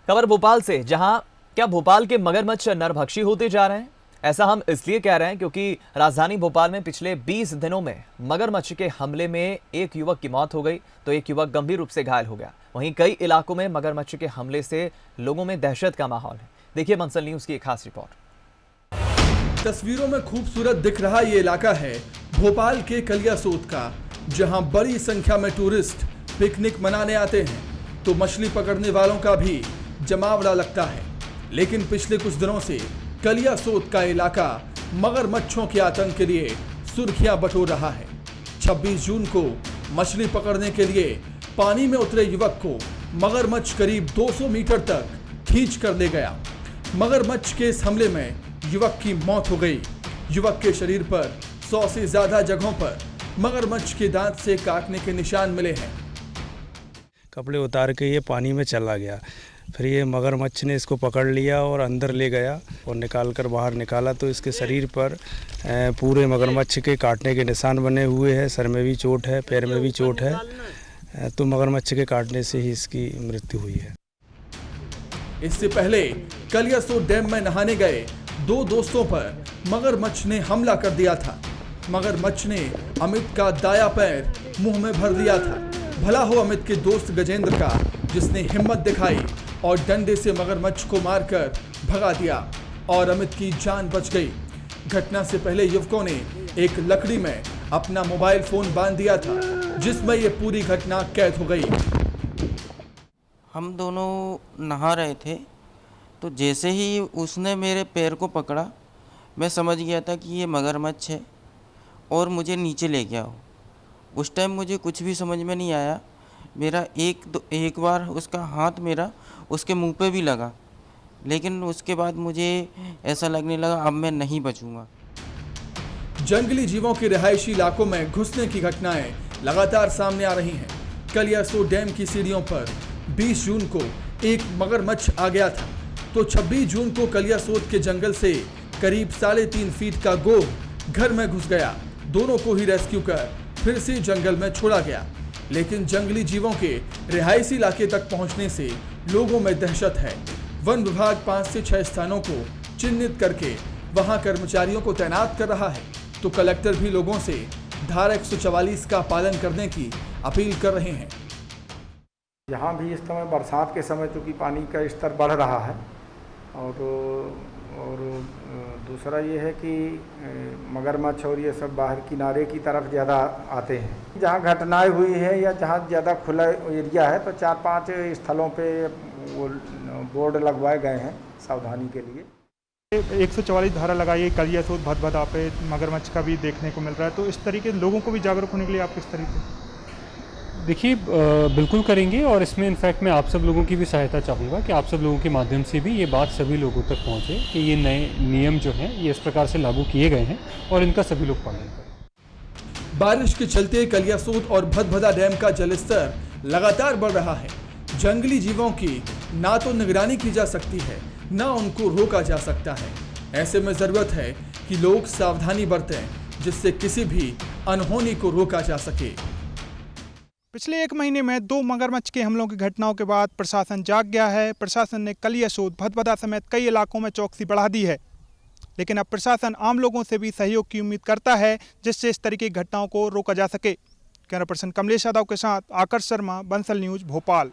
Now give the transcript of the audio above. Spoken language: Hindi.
खबर भोपाल से, जहां क्या भोपाल के मगरमच्छ नरभक्षी होते जा रहे हैं। ऐसा हम इसलिए कह रहे हैं क्योंकि राजधानी भोपाल में पिछले 20 दिनों में मगरमच्छ के हमले में एक युवक की मौत हो गई तो एक युवक गंभीर रूप से घायल हो गया। वहीं कई इलाकों में मगरमच्छ के हमले से लोगों में दहशत का माहौल है। देखिए बंसल न्यूज की एक खास रिपोर्ट। तस्वीरों में खूबसूरत दिख रहा ये इलाका है भोपाल के कलियासोत का, जहां बड़ी संख्या में टूरिस्ट पिकनिक मनाने आते हैं तो मछली पकड़ने वालों का भी जमावड़ा लगता है। लेकिन पिछले कुछ दिनों से कलियासोत का इलाका मगरमच्छों के आतंक के लिए सुर्खियां बटोर रहा है। 26 जून को मछली पकड़ने के लिए पानी में उतरे युवक को मगरमच्छ करीब 200 मीटर तक खींच कर ले गया। मगरमच्छ के इस हमले में युवक की मौत हो गई। युवक के शरीर पर 100 से ज्यादा जगहों पर मगरमच्छ के दांत से काटने के निशान मिले हैं। कपड़े उतार के ये पानी में चला गया, फिर ये मगरमच्छ ने इसको पकड़ लिया और अंदर ले गया और निकाल कर बाहर निकाला तो इसके शरीर पर पूरे मगरमच्छ के काटने के निशान बने हुए हैं। सर में भी चोट है, पैर में भी चोट है, तो मगरमच्छ के काटने से ही इसकी मृत्यु हुई है। इससे पहले कलियासोत डैम में नहाने गए 2 दोस्तों पर मगरमच्छ ने हमला कर दिया था। मगरमच्छ ने अमित का दाया पैर मुंह में भर दिया था। भला हो अमित के दोस्त गजेंद्र का, जिसने हिम्मत दिखाई और डंडे से मगरमच्छ को मारकर भगा दिया और अमित की जान बच गई। घटना से पहले युवकों ने एक लकड़ी में अपना मोबाइल फोन बांध दिया था, जिसमें यह पूरी घटना कैद हो गई। हम दोनों नहा रहे थे तो जैसे ही उसने मेरे पैर को पकड़ा मैं समझ गया था कि ये मगरमच्छ है और मुझे नीचे ले गया। उस टाइम मुझे कुछ भी समझ में नहीं आया। मेरा एक बार उसका हाथ मेरा उसके मुंह पे भी लगा, लेकिन उसके बाद मुझे ऐसा लगने लगा अब मैं नहीं बचूंगा। जंगली जीवों के रिहायशी इलाकों में घुसने की घटनाएं लगातार सामने आ रही हैं। कलियासोत डैम की सीढ़ियों पर 20 जून को एक मगरमच्छ आ गया था तो 26 जून को कलियासोत के जंगल से करीब 3.5 फीट का गोह घर में घुस गया। दोनों को ही रेस्क्यू कर फिर से जंगल में छोड़ा गया, लेकिन जंगली जीवों के रिहायशी इलाके तक पहुंचने से लोगों में दहशत है। वन विभाग 5 से 6 स्थानों को चिन्हित करके वहां कर्मचारियों को तैनात कर रहा है तो कलेक्टर भी लोगों से धारा 144 का पालन करने की अपील कर रहे हैं। यहाँ भी इस समय बरसात के समय चूँकि पानी का स्तर बढ़ रहा है और दूसरा ये है कि मगरमच्छ और ये सब बाहर किनारे की तरफ ज़्यादा आते हैं। जहाँ घटनाएं हुई है या जहाँ ज़्यादा खुला एरिया है तो 4-5 स्थलों पे वो बोर्ड लगवाए गए हैं सावधानी के लिए। 144 धारा लगाई कलियासोत भदभदा पे मगरमच्छ का भी देखने को मिल रहा है, तो इस तरीके लोगों को भी जागरूक होने के लिए आप किस तरीके? देखिए बिल्कुल करेंगे और इसमें इनफैक्ट मैं आप सब लोगों की भी सहायता चाहूँगा कि आप सब लोगों के माध्यम से भी ये बात सभी लोगों तक पहुँचे कि ये नए नियम जो हैं ये इस प्रकार से लागू किए गए हैं और इनका सभी लोग पालन करें। बारिश के चलते कलियासोत और भदभदा डैम का जलस्तर लगातार बढ़ रहा है। जंगली जीवों की ना तो निगरानी की जा सकती है, ना उनको रोका जा सकता है। ऐसे में जरूरत है कि लोग सावधानी बरतें, जिससे किसी भी अनहोनी को रोका जा सके। पिछले 1 महीने में 2 मगरमच्छ के हमलों की घटनाओं के बाद प्रशासन जाग गया है। प्रशासन ने कलियासोत भदभदा समेत कई इलाकों में चौकसी बढ़ा दी है, लेकिन अब प्रशासन आम लोगों से भी सहयोग की उम्मीद करता है, जिससे इस तरह की घटनाओं को रोका जा सके। कैमरा पर्सन कमलेश यादव के साथ आकर्ष शर्मा, बंसल न्यूज, भोपाल।